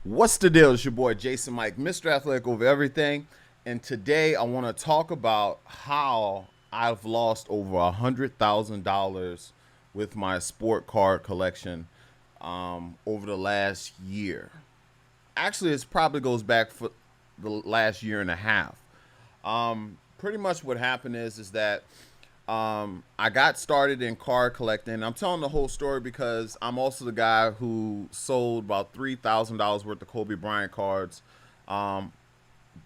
What's the deal? It's your boy Jason Mike, Mr. Athletic over everything. And today I want to talk about how I've lost over $100,000 with my sport card collection over the last year. Actually, it probably goes back for the last year and a half. Pretty much what happened is that I got started in card collecting. I'm telling the whole story because I'm also the guy who sold about $3,000 worth of Kobe Bryant cards um,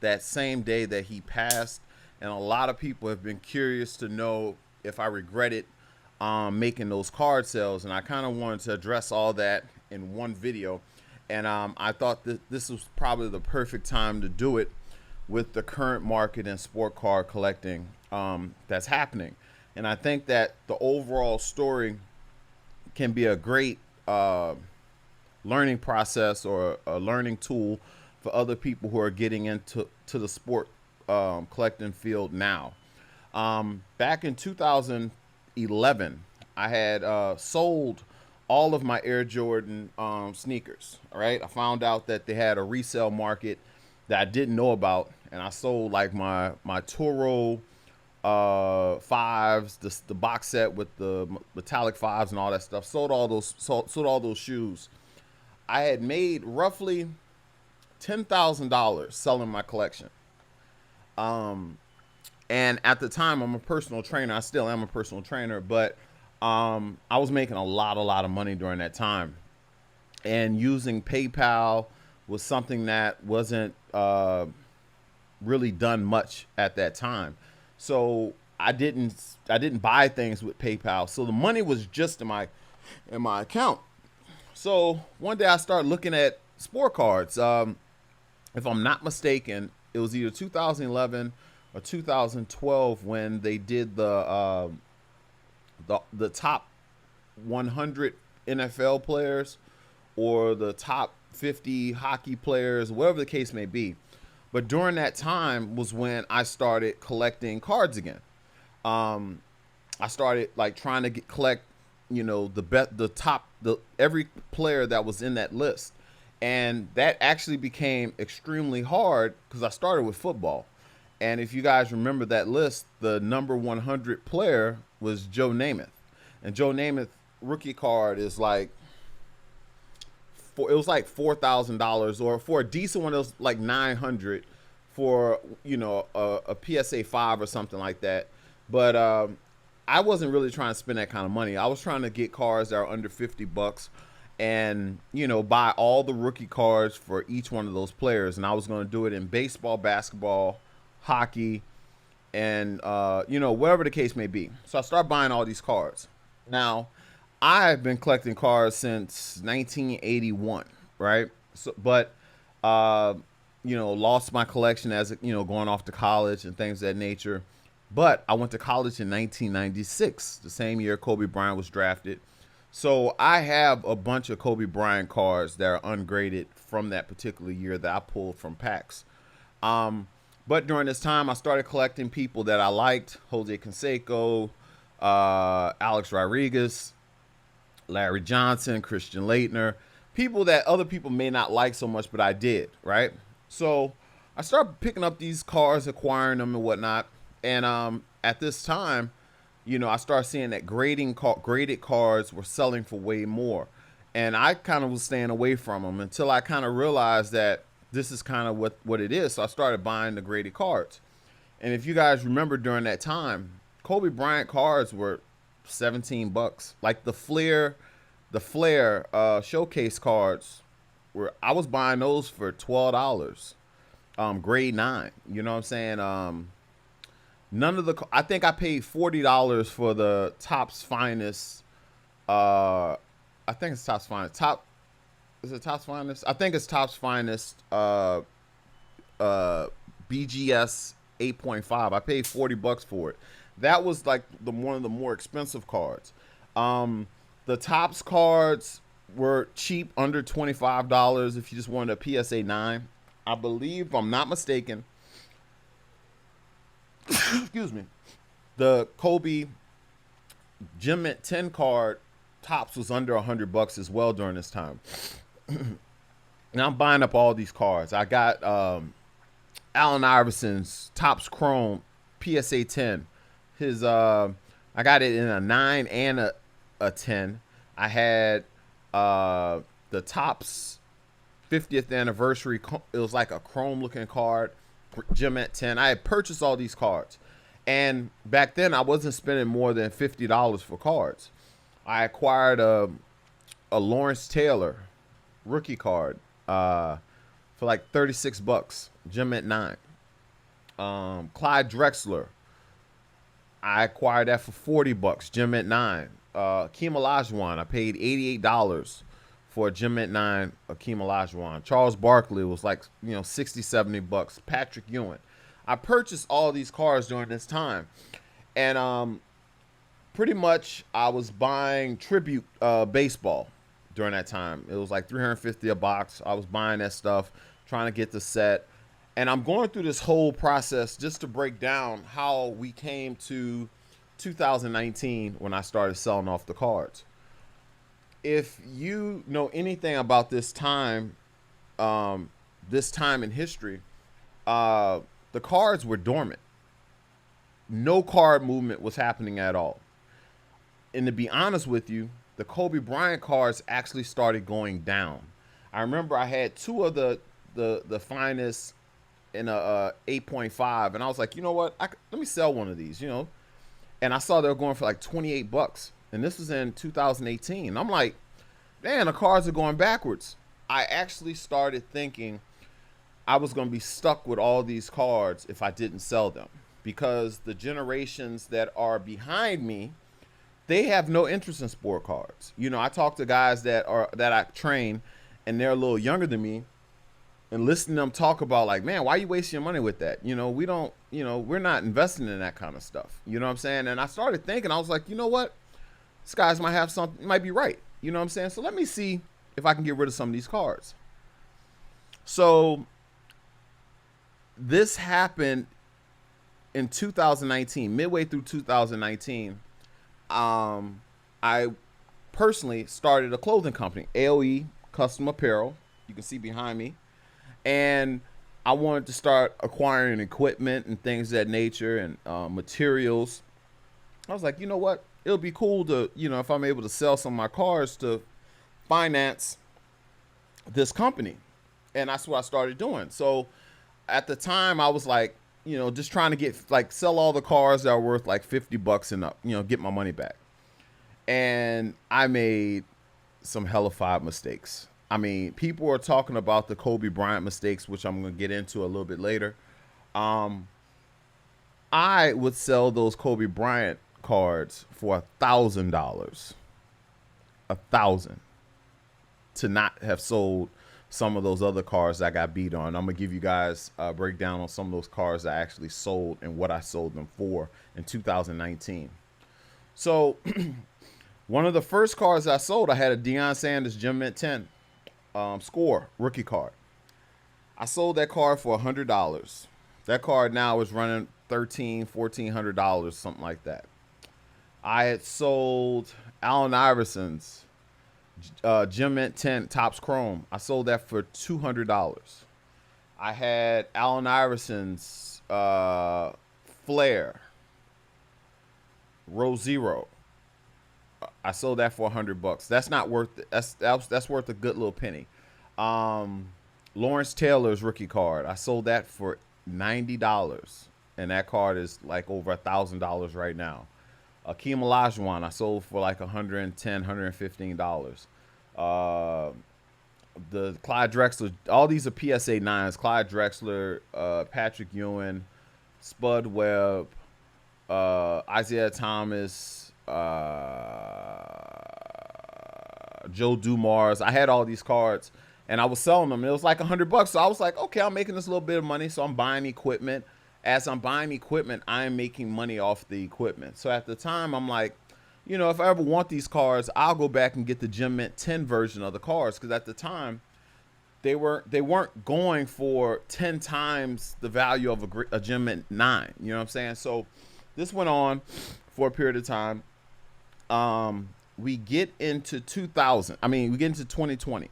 that same day that he passed. And a lot of people have been curious to know if I regretted making those card sales. And I kind of wanted to address all that in one video. And I thought that this was probably the perfect time to do it with the current market in sport card collecting that's happening. And I think that the overall story can be a great learning process or a learning tool for other people who are getting into the sport collecting field now. Back in 2011, I had sold all of my Air Jordan sneakers. All right, I found out that they had a resale market that I didn't know about, and I sold like my Toro fives, the box set with the metallic fives and all that stuff. Sold all those shoes. I had made roughly $10,000 selling my collection. Um, and at the time, I'm a personal trainer. I still am a personal trainer, but I was making a lot of money during that time. And using PayPal was something that wasn't really done much at that time. So I didn't buy things with PayPal. So the money was just in my account. So one day I started looking at sport cards. If I'm not mistaken, it was either 2011 or 2012 when they did the top 100 NFL players or the top 50 hockey players, whatever the case may be. But during that time was when I started collecting cards again. I started like trying to collect, the top, the every player that was in that list, and that actually became extremely hard because I started with football. And if you guys remember that list, the number 100 player was Joe Namath, and Joe Namath rookie card is like it was like $4,000, or for a decent one it was like 900 for a PSA 5 or something like that. But I wasn't really trying to spend that kind of money. I was trying to get cards that are under $50 and buy all the rookie cards for each one of those players. And I was going to do it in baseball, basketball, hockey, and whatever the case may be. So I started buying all these cards. Now I've been collecting cards since 1981, right? So, but lost my collection as going off to college and things of that nature. But I went to college in 1996, the same year Kobe Bryant was drafted. So I have a bunch of Kobe Bryant cards that are ungraded from that particular year that I pulled from packs. But during this time, I started collecting people that I liked: Jose Canseco, Alex Rodriguez, Larry Johnson, Christian Laettner, people that other people may not like so much, but I did, right? So I started picking up these cards, acquiring them and whatnot. And at this time, I started seeing that graded cards were selling for way more. And I kind of was staying away from them until I kind of realized that this is kind of what it is. So I started buying the graded cards. And if you guys remember during that time, Kobe Bryant cards were $17. Like the Flair showcase cards I was buying those for $12. Grade 9. You know what I'm saying? None of the I think I paid $40 for the Topps Finest. I think it's Topps Finest. Is it Topps Finest? I think it's Topps Finest. BGS 8.5. I paid $40 for it. That was like one of the more expensive cards. The Topps cards were cheap, under $25 if you just wanted a PSA 9. I believe, if I'm not mistaken, excuse me, the Kobe Gem Mint 10 card Topps was under $100 as well during this time. And I'm buying up all these cards. I got Allen Iverson's Topps Chrome PSA 10. His I got it in a 9 and a 10. I had the Topps 50th anniversary. It was like a chrome looking card, gem at 10. I had purchased all these cards. And back then I wasn't spending more than $50 for cards. I acquired a Lawrence Taylor rookie card for like 36 bucks, gem at 9. Clyde Drexler, I acquired that for 40 bucks, gem at 9. Akeem Olajuwon, I paid $88 for a gem at 9, Akeem Olajuwon. Charles Barkley was like, 60, 70 bucks. Patrick Ewing. I purchased all these cards during this time. And pretty much I was buying tribute baseball during that time. It was like $350 a box. I was buying that stuff, trying to get the set. And I'm going through this whole process just to break down how we came to 2019 when I started selling off the cards. If you know anything about this time in history, the cards were dormant. No card movement was happening at all. And to be honest with you, the Kobe Bryant cards actually started going down. I remember I had two of the finest in a 8.5, and I was like, you know what? Let me sell one of these, And I saw they were going for like 28 bucks, and this was in 2018. I'm like, man, the cards are going backwards. I actually started thinking I was going to be stuck with all these cards if I didn't sell them, because the generations that are behind me, they have no interest in sport cards. I talk to guys that I train, and they're a little younger than me, and listening to them talk about like, man, why are you wasting your money with that? We don't, we're not investing in that kind of stuff. You know what I'm saying? And I started thinking, I was like, you know what? These guys might have something, might be right. You know what I'm saying? So let me see if I can get rid of some of these cards. So this happened in 2019, midway through 2019. I personally started a clothing company, AOE Custom Apparel. You can see behind me. And I wanted to start acquiring equipment and things of that nature and materials. I was like, you know what? It'll be cool to, if I'm able to sell some of my cars to finance this company. And that's what I started doing. So at the time I was like, just trying to get sell all the cars that are worth like 50 bucks and up, get my money back. And I made some hellified mistakes. I mean, people are talking about the Kobe Bryant mistakes, which I'm going to get into a little bit later. I would sell those Kobe Bryant cards for $1,000, 1,000, to not have sold some of those other cars I got beat on. I'm gonna give you guys a breakdown on some of those cars I actually sold and what I sold them for in 2019. So one of the first cars I sold, I had a Deion Sanders Gem Mint 10 score rookie card. I sold that card for $100. That card now is running $1,400, something like that. I had sold Allen Iverson's Gem Mint 10 Topps Chrome. I sold that for $200. I had Allen Iverson's Flair Row Zero. I sold that for $100. That's not worth it. That's worth a good little penny. Lawrence Taylor's rookie card. I sold that for $90, and that card is like over $1,000 right now. Akeem Olajuwon, I sold for like $110, $115. The Clyde Drexler, all these are PSA 9s. Clyde Drexler, Patrick Ewing, Spud Webb, Isaiah Thomas, Joe Dumars. I had all these cards, and I was selling them. And it was like $100. So I was like, okay, I'm making this little bit of money. So I'm buying equipment. As I'm buying equipment, I am making money off the equipment. So at the time, I'm like, if I ever want these cards, I'll go back and get the Gem Mint 10 version of the cards. Because at the time, they weren't going for 10 times the value of a Gem Mint 9. You know what I'm saying? So this went on for a period of time. We get into 2020.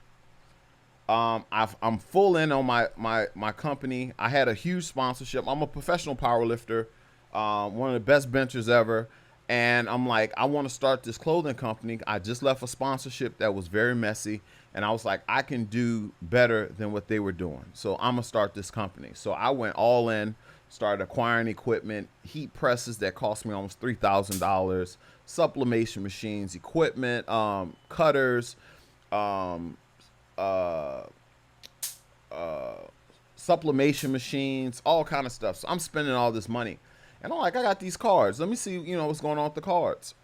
I'm full in on my company. I had a huge sponsorship. I'm a professional powerlifter, one of the best benchers ever. And I'm like, I want to start this clothing company. I just left a sponsorship that was very messy. And I was like, I can do better than what they were doing. So I'm going to start this company. So I went all in, started acquiring equipment, heat presses that cost me almost $3,000, sublimation machines, equipment, cutters, um, uh, sublimation machines, all kind of stuff. So I'm spending all this money. And I'm like, I got these cards. Let me see, what's going on with the cards.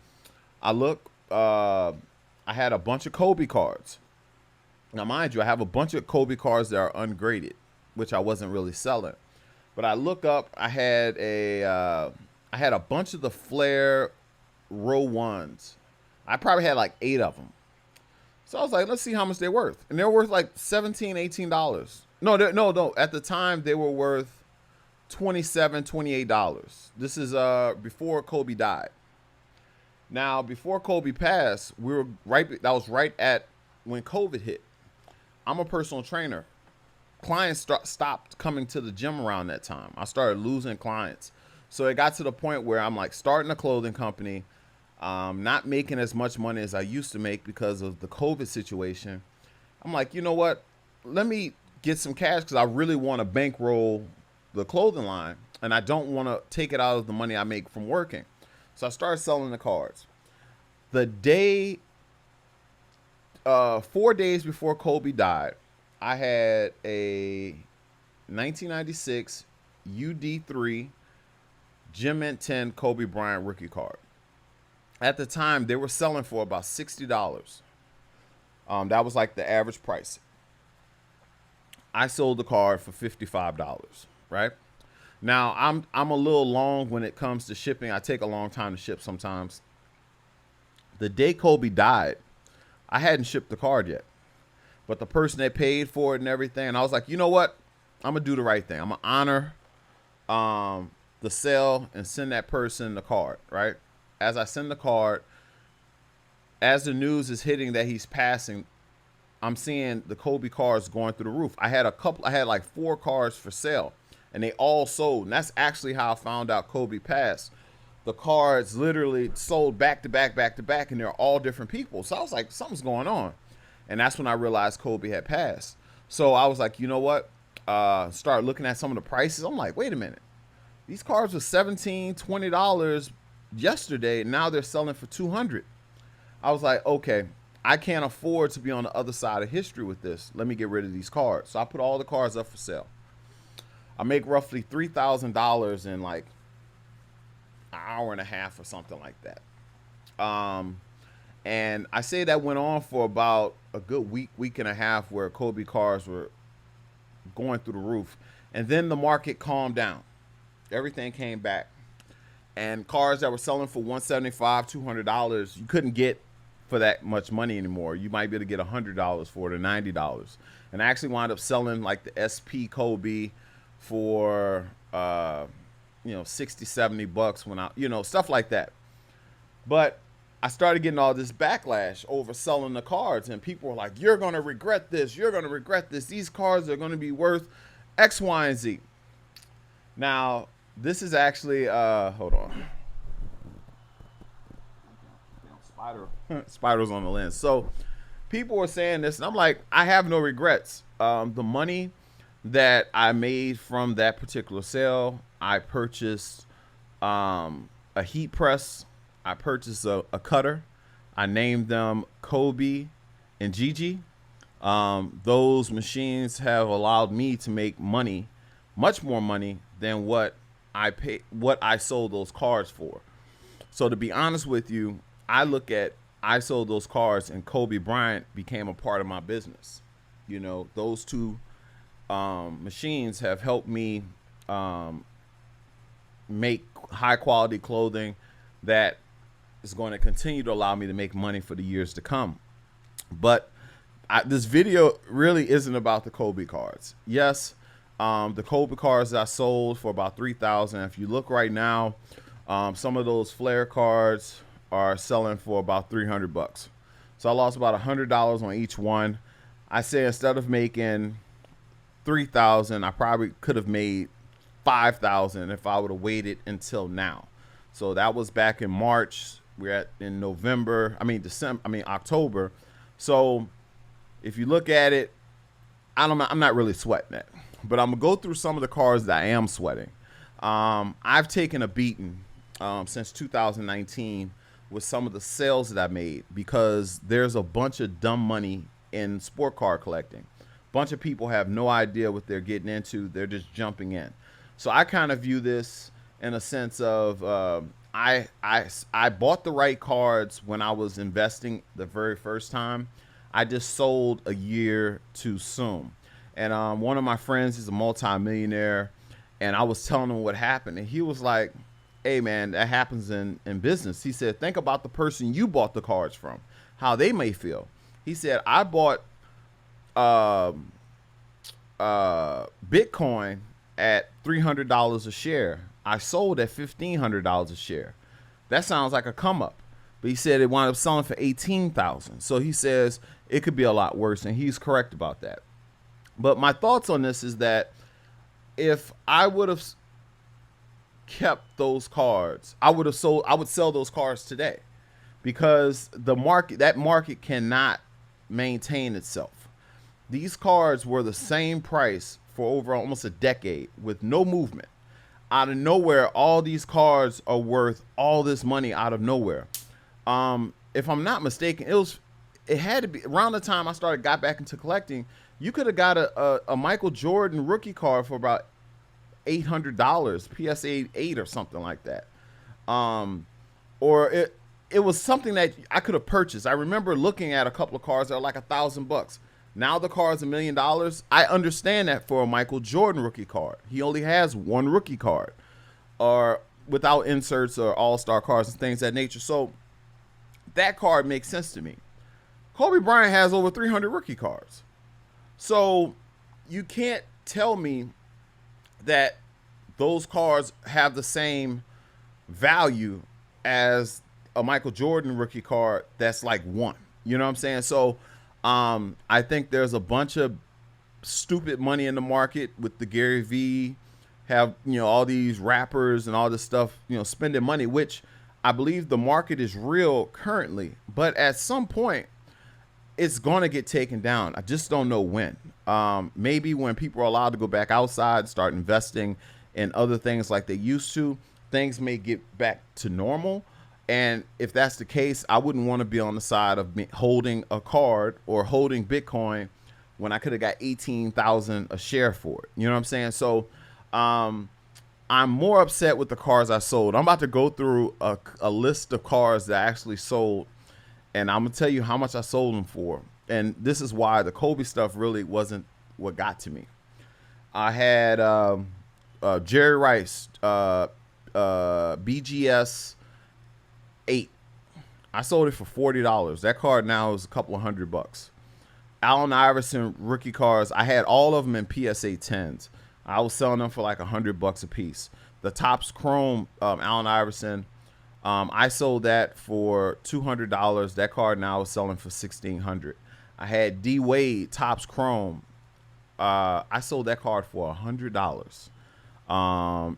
I look, I had a bunch of Kobe cards. Now, mind you, I have a bunch of Kobe cards that are ungraded, which I wasn't really selling. But I look up, I had a bunch of the Flair row ones. I probably had like 8 of them. So I was like, let's see how much they're worth. And they're worth like $17, $18. No. At the time, they were worth $27, $28. This is before Kobe died. Now, before Kobe passed, that was right at when COVID hit. I'm a personal trainer. Clients stopped coming to the gym around that time. I started losing clients. So it got to the point where I'm like starting a clothing company, not making as much money as I used to make because of the COVID situation. I'm like, you know what? Let me get some cash because I really want to bankroll the clothing line, and I don't want to take it out of the money I make from working. So I started selling the cards. The day, 4 days before Kobe died, I had a 1996 UD3 Gym Mint 10 Kobe Bryant rookie card. At the time, they were selling for about $60. That was like the average price. I sold the card for $55, right? Now, I'm a little long when it comes to shipping. I take a long time to ship sometimes. The day Kobe died, I hadn't shipped the card yet. But the person that paid for it and everything, and I was like, you know what? I'm going to do the right thing. I'm going to honor the sale and send that person the card, right? As I send the card, as the news is hitting that he's passing, I'm seeing the Kobe cards going through the roof. I had like 4 cards for sale, and they all sold. And that's actually how I found out Kobe passed. The cards literally sold back to back, and they're all different people. So I was like, something's going on. And that's when I realized Kobe had passed. So I was like, you know what? Start looking at some of the prices. I'm like, wait a minute. These cards were $17, $20 yesterday. Now they're selling for $200. I was like, okay, I can't afford to be on the other side of history with this. Let me get rid of these cards. So I put all the cards up for sale. I make roughly $3,000 in like an hour and a half or something like that. And I say that went on for about a good week and a half where Kobe cards were going through the roof. And then the market calmed down. Everything came back. And cars that were selling for $175, $200, you couldn't get for that much money anymore. You might be able to get $100 for it or $90. And I actually wound up selling like the SP Kobe for 60, $70 when I, stuff like that. But I started getting all this backlash over selling the cards, and people were like, you're going to regret this. You're going to regret this. These cards are going to be worth X, Y, and Z. Now, this is actually, hold on. Spiders on the lens. So people were saying this, and I'm like, I have no regrets. The money that I made from that particular sale, I purchased a heat press. I purchased a cutter. I named them Kobe and Gigi. Those machines have allowed me to make money, much more money than what I sold those cars for. So to be honest with you, I sold those cars and Kobe Bryant became a part of my business. Those two machines have helped me make high quality clothing that is going to continue to allow me to make money for the years to come. But this video really isn't about the Kobe cards. Yes, the Kobe cards I sold for about $3,000. If you look right now, some of those Flair cards are selling for about $300. So I lost about $100 on each one. I say instead of making 3,000, I probably could have made 5,000 if I would have waited until now. So that was back in March. We're at in November. I mean December. I mean October. So if you look at it, I'm not really sweating it, but I'm gonna go through some of the cars that I am sweating. I've taken a beating since 2019 with some of the sales that I made because there's a bunch of dumb money in sport car collecting. Bunch of people have no idea what they're getting into. They're just jumping in. So I kind of view this in a sense of I bought the right cards when I was investing the very first time. I just sold a year too soon. And one of my friends is a multimillionaire, and I was telling him what happened, and he was like, "Hey man, that happens in business." He said, "Think about the person you bought the cards from, how they may feel." He said, "I bought uh, Bitcoin at $300 a share. I sold at $1,500 a share. That sounds like a come up." But he said it wound up selling for 18,000. So he says it could be a lot worse, and he's correct about that. But my thoughts on this is that if I would have kept those cards, I would sell those cards today because that market cannot maintain itself. These cards were the same price for over almost a decade with no movement. Out of nowhere, all these cards are worth all this money out of nowhere. If I'm not mistaken, it had to be around the time I got back into collecting. You could have got a Michael Jordan rookie card for about $800, PSA 8 or something like that. Or it was something that I could have purchased. I remember looking at a couple of cards that are like $1,000. Now the card's $1 million. I understand that for a Michael Jordan rookie card. He only has one rookie card, or without inserts or all-star cards and things of that nature. So that card makes sense to me. Kobe Bryant has over 300 rookie cards. So you can't tell me that those cards have the same value as a Michael Jordan rookie card that's like one. You know what I'm saying? So I think there's a bunch of stupid money in the market with the Gary V, have, all these rappers and all this stuff, spending money, which I believe the market is real currently. But at some point, it's going to get taken down. I just don't know when. Maybe when people are allowed to go back outside, start investing in other things like they used to, things may get back to normal. And if that's the case, I wouldn't want to be on the side of holding a card or holding Bitcoin when I could have got 18,000 a share for it. You know what I'm saying? So I'm more upset with the cars I sold. I'm about to go through a list of cars that I actually sold, and I'm going to tell you how much I sold them for. And this is why the Kobe stuff really wasn't what got to me. I had Jerry Rice, BGS 8. I sold it for $40. That card now is a couple of $100. Allen Iverson rookie cards, I had all of them in PSA 10s. I was selling them for like $100 a piece. The Topps Chrome Allen Iverson, I sold that for $200. That card now is selling for $1,600. I had D Wade Topps Chrome. I sold that card for $100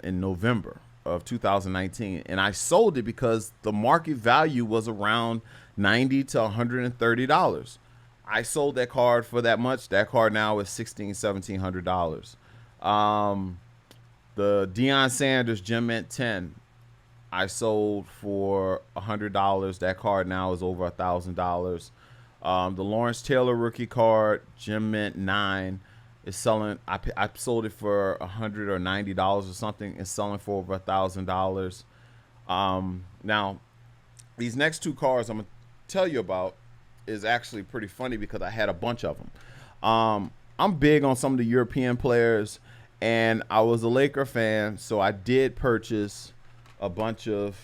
in November of 2019, and I sold it because the market value was around $90 to $130. I sold that card for that much. That card now is $1,700. The Deion Sanders Gem Mint 10, I sold for $100. That card now is over $1,000. The Lawrence Taylor rookie card Gem Mint 9 is selling. I sold it for $100 or $90 or something. It's selling for over $1,000. Now, these next two cards I'm gonna tell you about is actually pretty funny because I had a bunch of them. I'm big on some of the European players, and I was a Laker fan, so I did purchase a bunch of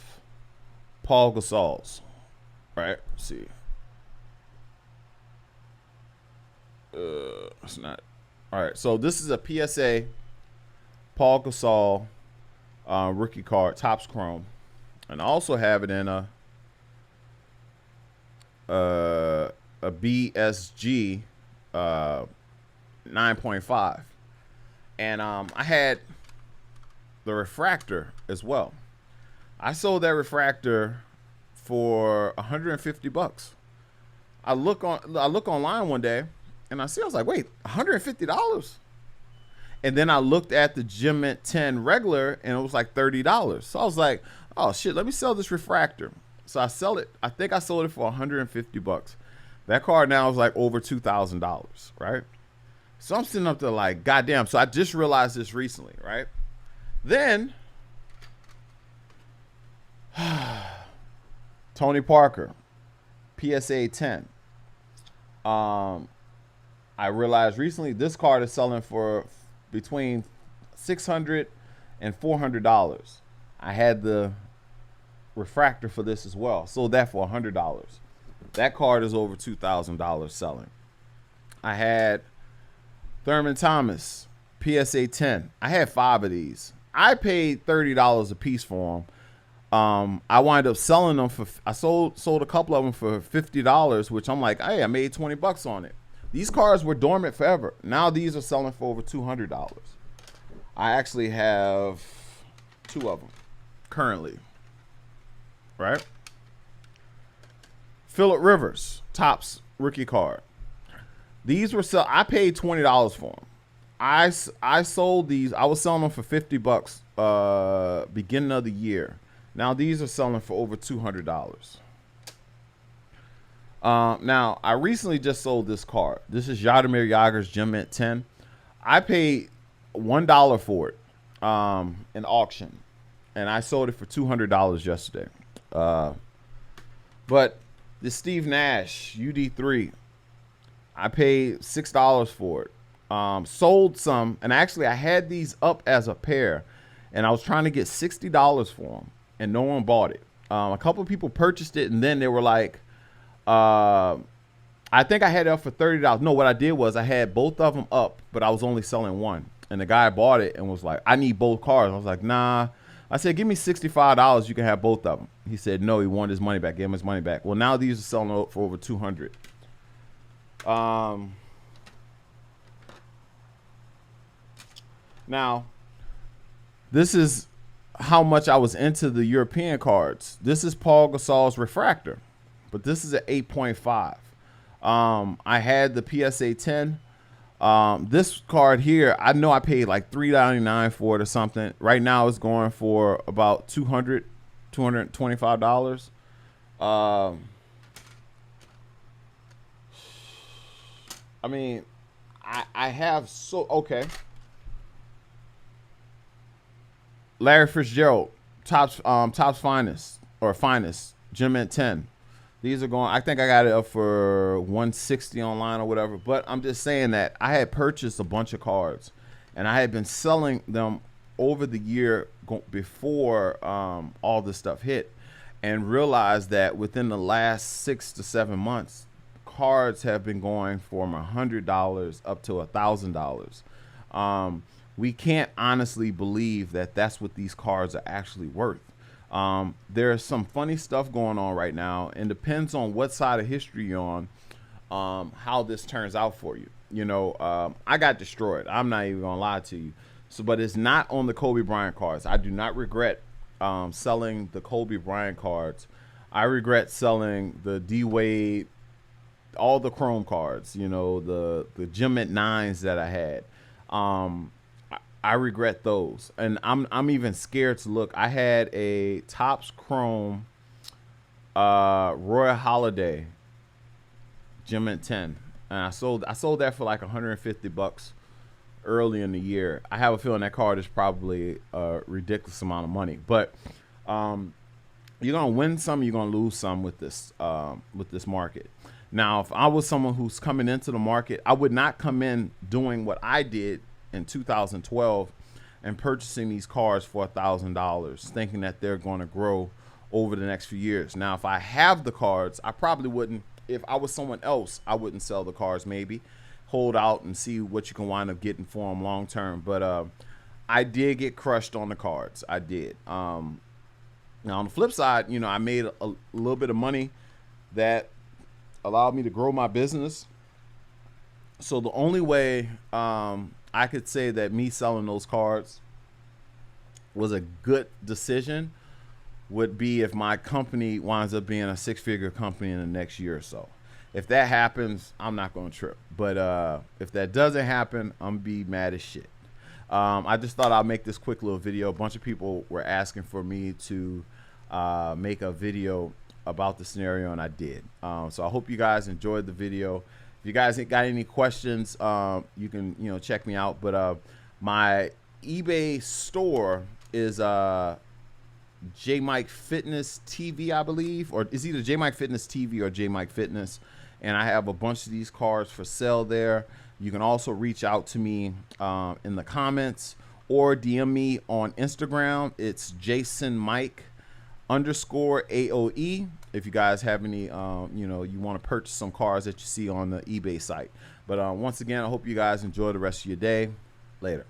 Paul Gasols. Right? Let's see. It's not. All right, so this is a PSA Paul Gasol rookie card, Topps Chrome, and I also have it in a BSG 9.5, and I had the refractor as well. I sold that refractor for $150. I look online one day, and I was like, wait, $150? And then I looked at the Gem Mint 10 regular, and it was like $30. So I was like, oh shit, let me sell this refractor. So I sell it. I think I sold it for $150. That card now is like over $2,000, right? So I'm sitting up there like, goddamn. So I just realized this recently, right? Then Tony Parker, PSA 10. I realized recently this card is selling for between $600 and $400. I had the refractor for this as well. Sold that for $100. That card is over $2,000 selling. I had Thurman Thomas, PSA 10. I had 5 of these. I paid $30 a piece for them. I wind up selling them for. I sold a couple of them for $50, which I'm like, hey, I made $20 on it. These cards were dormant forever. Now these are selling for over $200. I actually have 2 of them currently. Right? Phillip Rivers, Topps rookie card. These were I paid $20 for them. I sold these. I was selling them for $50 beginning of the year. Now these are selling for over $200. Now I recently just sold this card. This is Jaromir Jagr's Gem Mint 10. I paid $1 for it in auction, and I sold it for $200 yesterday. But the Steve Nash UD3, I paid $6 for it. Sold some, and actually I had these up as a pair, and I was trying to get $60 for them, and no one bought it. A couple of people purchased it, and then they were like, I think I had it up for $30. No, what I did was I had both of them up, but I was only selling one. And the guy bought it and was like, I need both cards. I was like, nah. I said, give me $65. You can have both of them. He said, no, he wanted his money back. Gave him his money back. Well, now these are selling for over $200. Now, this is how much I was into the European cards. This is Paul Gasol's refractor, but this is at 8.5. I had the PSA 10. This card here, I know I paid like $3.99 for it or something. Right now it's going for about $225. I mean, I have okay. Larry Fitzgerald, Topps finest Gem Mint 10. These are going, I think I got it up for $160 online or whatever. But I'm just saying that I had purchased a bunch of cards, and I had been selling them over the year before all this stuff hit, and realized that within the last 6 to 7 months, cards have been going from $100 up to $1,000. We can't honestly believe that that's what these cards are actually worth. There's some funny stuff going on right now, and depends on what side of history you're on, how this turns out for you. You know, I got destroyed. I'm not even gonna lie to you. So, but it's not on the Kobe Bryant cards. I do not regret selling the Kobe Bryant cards. I regret selling the D Wade, all the Chrome cards. You know, the Gem Mint 9s that I had. I regret those, and I'm even scared to look. I had a Topps Chrome Roy Halladay Gem Mint 10, and I sold that for like $150 early in the year. I have a feeling that card is probably a ridiculous amount of money, but you're gonna win some, you're gonna lose some with this market. Now, if I was someone who's coming into the market, I would not come in doing what I did in 2012 and purchasing these cards for $1,000, thinking that they're going to grow over the next few years. Now, if I have the cards, I probably wouldn't. If I was someone else, I wouldn't sell the cards. Maybe hold out and see what you can wind up getting for them long term. But I did get crushed on the cards. I did. Now, on the flip side, you know, I made a little bit of money that allowed me to grow my business. So the only way I could say that me selling those cards was a good decision would be if my company winds up being a six-figure company in the next year or so. If that happens, I'm not going to trip. But if that doesn't happen, I'm going to be mad as shit. I just thought I'd make this quick little video. A bunch of people were asking for me to make a video about the scenario, and I did. So I hope you guys enjoyed the video. If you guys ain't got any questions, you can check me out. But my eBay store is J Mike Fitness TV, I believe, or it's either J Mike Fitness TV or J Mike Fitness, and I have a bunch of these cards for sale there. You can also reach out to me in the comments or DM me on Instagram. It's Jason Mike _AOE. If you guys have any, you want to purchase some cards that you see on the eBay site. But once again, I hope you guys enjoy the rest of your day. Later.